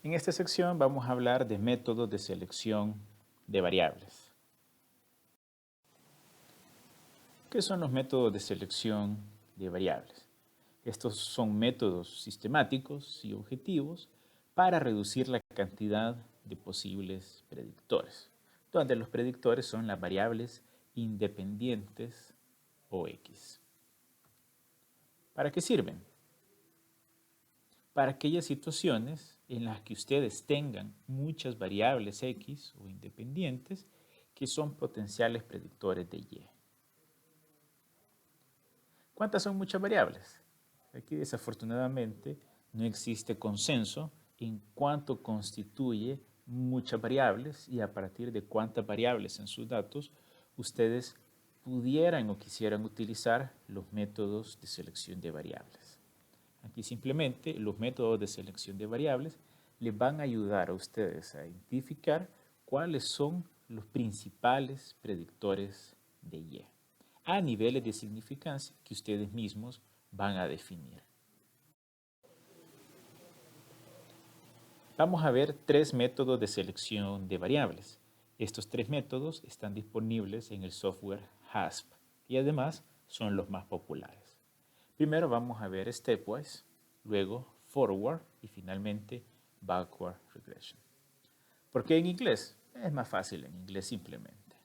En esta sección vamos a hablar de métodos de selección de variables. ¿Qué son los métodos de selección de variables? Estos son métodos sistemáticos y objetivos para reducir la cantidad de posibles predictores, donde los predictores son las variables independientes o X. ¿Para qué sirven? Para aquellas situaciones en las que ustedes tengan muchas variables X o independientes que son potenciales predictores de Y. ¿Cuántas son muchas variables? Aquí desafortunadamente no existe consenso en cuánto constituye muchas variables y a partir de cuántas variables en sus datos ustedes pudieran o quisieran utilizar los métodos de selección de variables. Aquí simplemente los métodos de selección de variables les van a ayudar a ustedes a identificar cuáles son los principales predictores de Y a niveles de significancia que ustedes mismos van a definir. Vamos a ver tres métodos de selección de variables. Estos tres métodos están disponibles en el software HASP y además son los más populares. Primero vamos a ver Stepwise, luego Forward y finalmente Backward Regression. ¿Por qué en inglés? Es más fácil en inglés simplemente.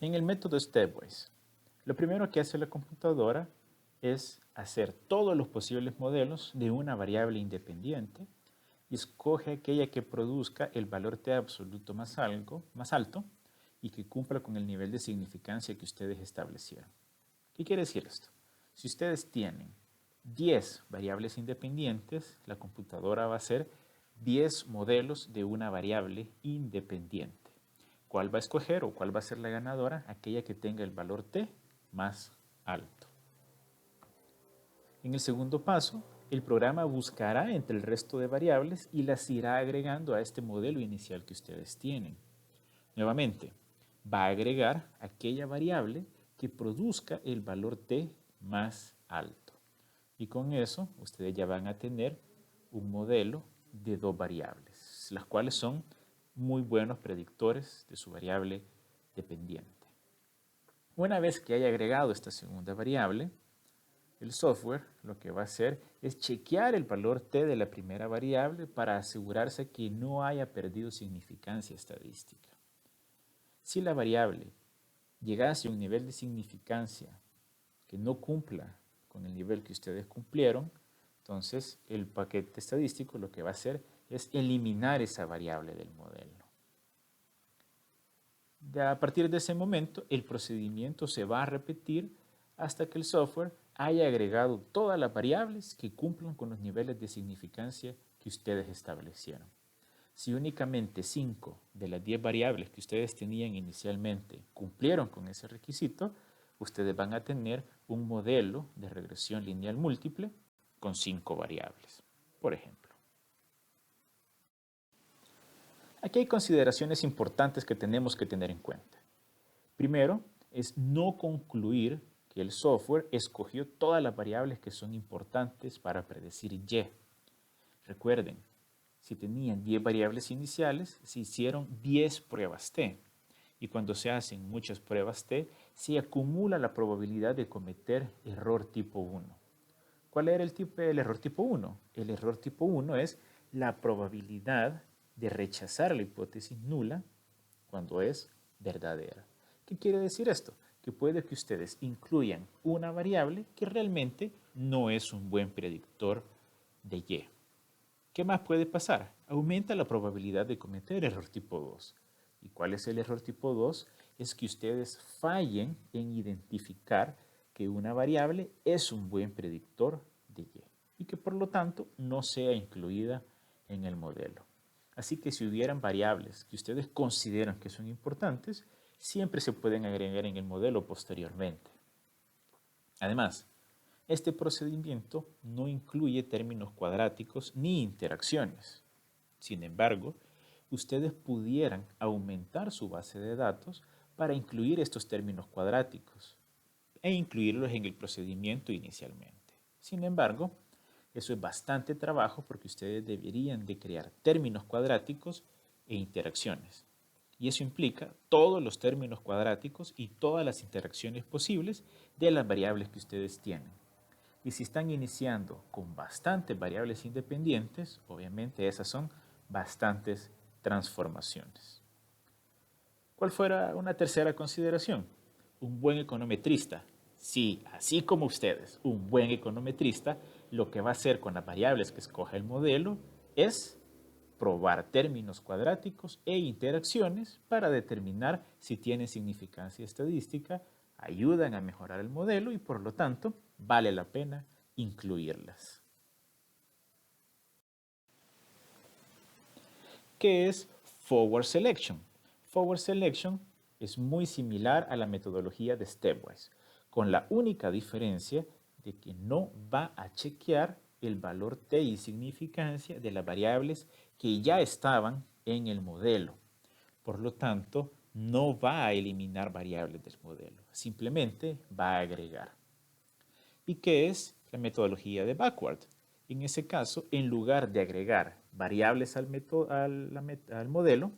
En el método Stepwise, lo primero que hace la computadora es hacer todos los posibles modelos de una variable independiente y escoge aquella que produzca el valor t absoluto más alto y que cumpla con el nivel de significancia que ustedes establecieron. ¿Qué quiere decir esto? Si ustedes tienen 10 variables independientes, la computadora va a hacer 10 modelos de una variable independiente. ¿Cuál va a escoger o cuál va a ser la ganadora? Aquella que tenga el valor t más alto. En el segundo paso, el programa buscará entre el resto de variables y las irá agregando a este modelo inicial que ustedes tienen. Nuevamente, va a agregar aquella variable que produzca el valor t más alto. Y con eso, ustedes ya van a tener un modelo de dos variables, las cuales son muy buenos predictores de su variable dependiente. Una vez que haya agregado esta segunda variable, el software lo que va a hacer es chequear el valor t de la primera variable para asegurarse que no haya perdido significancia estadística. Si la variable llegase a un nivel de significancia que no cumpla con el nivel que ustedes cumplieron, entonces el paquete estadístico lo que va a hacer es eliminar esa variable del modelo. A partir de ese momento, el procedimiento se va a repetir hasta que el software haya agregado todas las variables que cumplan con los niveles de significancia que ustedes establecieron. Si únicamente 5 de las 10 variables que ustedes tenían inicialmente cumplieron con ese requisito, ustedes van a tener un modelo de regresión lineal múltiple con 5 variables, por ejemplo. Aquí hay consideraciones importantes que tenemos que tener en cuenta. Primero, es no concluir que el software escogió todas las variables que son importantes para predecir Y. Recuerden, si tenían 10 variables iniciales, se hicieron 10 pruebas T. Y cuando se hacen muchas pruebas T, se acumula la probabilidad de cometer error tipo 1. ¿Cuál era el error tipo 1? El error tipo 1 es la probabilidad de rechazar la hipótesis nula cuando es verdadera. ¿Qué quiere decir esto? Que puede que ustedes incluyan una variable que realmente no es un buen predictor de Y. ¿Qué más puede pasar? Aumenta la probabilidad de cometer error tipo 2. ¿Y cuál es el error tipo 2? Es que ustedes fallen en identificar que una variable es un buen predictor de Y y que por lo tanto no sea incluida en el modelo. Así que si hubieran variables que ustedes consideran que son importantes, siempre se pueden agregar en el modelo posteriormente. Además, este procedimiento no incluye términos cuadráticos ni interacciones. Sin embargo, ustedes pudieran aumentar su base de datos para incluir estos términos cuadráticos. e incluirlos en el procedimiento inicialmente. Sin embargo, eso es bastante trabajo porque ustedes deberían de crear términos cuadráticos e interacciones. Y eso implica todos los términos cuadráticos y todas las interacciones posibles de las variables que ustedes tienen. Y si están iniciando con bastantes variables independientes, obviamente esas son bastantes transformaciones. ¿Cuál fuera una tercera consideración? Un buen econometrista. Sí, así como ustedes, un buen econometrista lo que va a hacer con las variables que escoja el modelo es probar términos cuadráticos e interacciones para determinar si tienen significancia estadística, ayudan a mejorar el modelo y por lo tanto vale la pena incluirlas. ¿Qué es Forward Selection? Forward Selection es muy similar a la metodología de Stepwise, con la única diferencia de que no va a chequear el valor t y significancia de las variables que ya estaban en el modelo. Por lo tanto, no va a eliminar variables del modelo, simplemente va a agregar. ¿Y qué es la metodología de Backward? En ese caso, en lugar de agregar variables al modelo,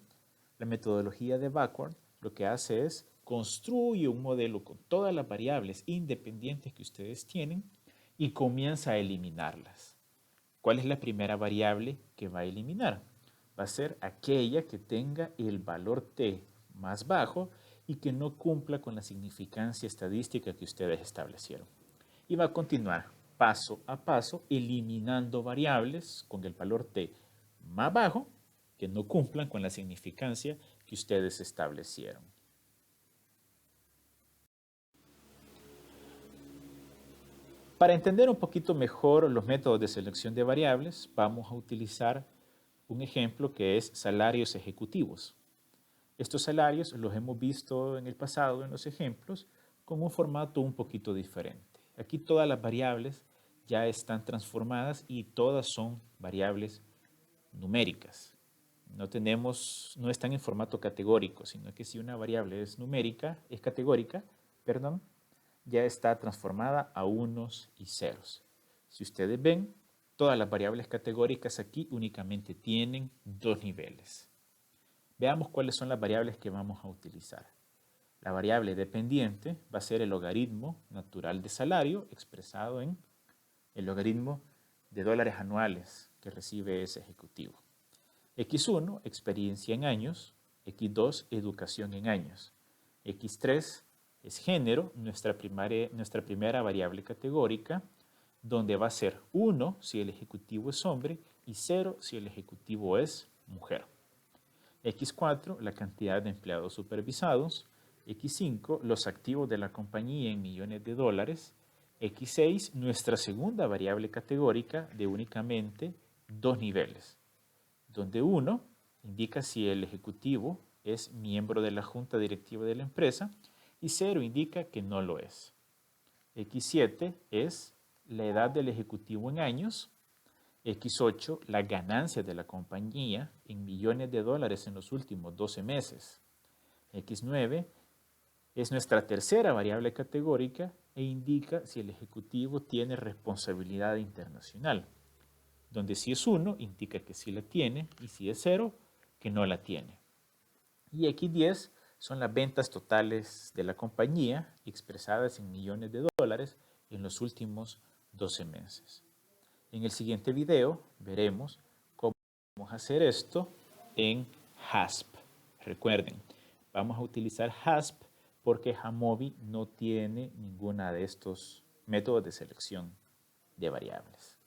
la metodología de Backward lo que hace es construye un modelo con todas las variables independientes que ustedes tienen y comienza a eliminarlas. ¿Cuál es la primera variable que va a eliminar? Va a ser aquella que tenga el valor t más bajo y que no cumpla con la significancia estadística que ustedes establecieron. Y va a continuar paso a paso eliminando variables con el valor t más bajo que no cumplan con la significancia que ustedes establecieron. Para entender un poquito mejor los métodos de selección de variables, vamos a utilizar un ejemplo que es salarios ejecutivos. Estos salarios los hemos visto en el pasado en los ejemplos con un formato un poquito diferente. Aquí todas las variables ya están transformadas y todas son variables numéricas. No están en formato categórico, sino que si una variable es categórica, ya está transformada a unos y ceros. Si ustedes ven, todas las variables categóricas aquí únicamente tienen dos niveles. Veamos cuáles son las variables que vamos a utilizar. La variable dependiente va a ser el logaritmo natural de salario expresado en el logaritmo de dólares anuales que recibe ese ejecutivo. X1, experiencia en años. X2, educación en años. X3 es género, nuestra primera variable categórica, donde va a ser 1 si el ejecutivo es hombre y 0 si el ejecutivo es mujer. X4, la cantidad de empleados supervisados. X5, los activos de la compañía en millones de dólares. X6, nuestra segunda variable categórica de únicamente dos niveles, donde 1 indica si el ejecutivo es miembro de la junta directiva de la empresa y 0 indica que no lo es. X7 es la edad del ejecutivo en años. X8, las ganancias de la compañía en millones de dólares en los últimos 12 meses. X9 es nuestra tercera variable categórica e indica si el ejecutivo tiene responsabilidad internacional, donde si es 1 indica que sí la tiene y si es 0 que no la tiene. Y X10 son las ventas totales de la compañía expresadas en millones de dólares en los últimos 12 meses. En el siguiente video veremos cómo vamos a hacer esto en HASP. Recuerden, vamos a utilizar HASP porque Jamovi no tiene ninguna de estos métodos de selección de variables.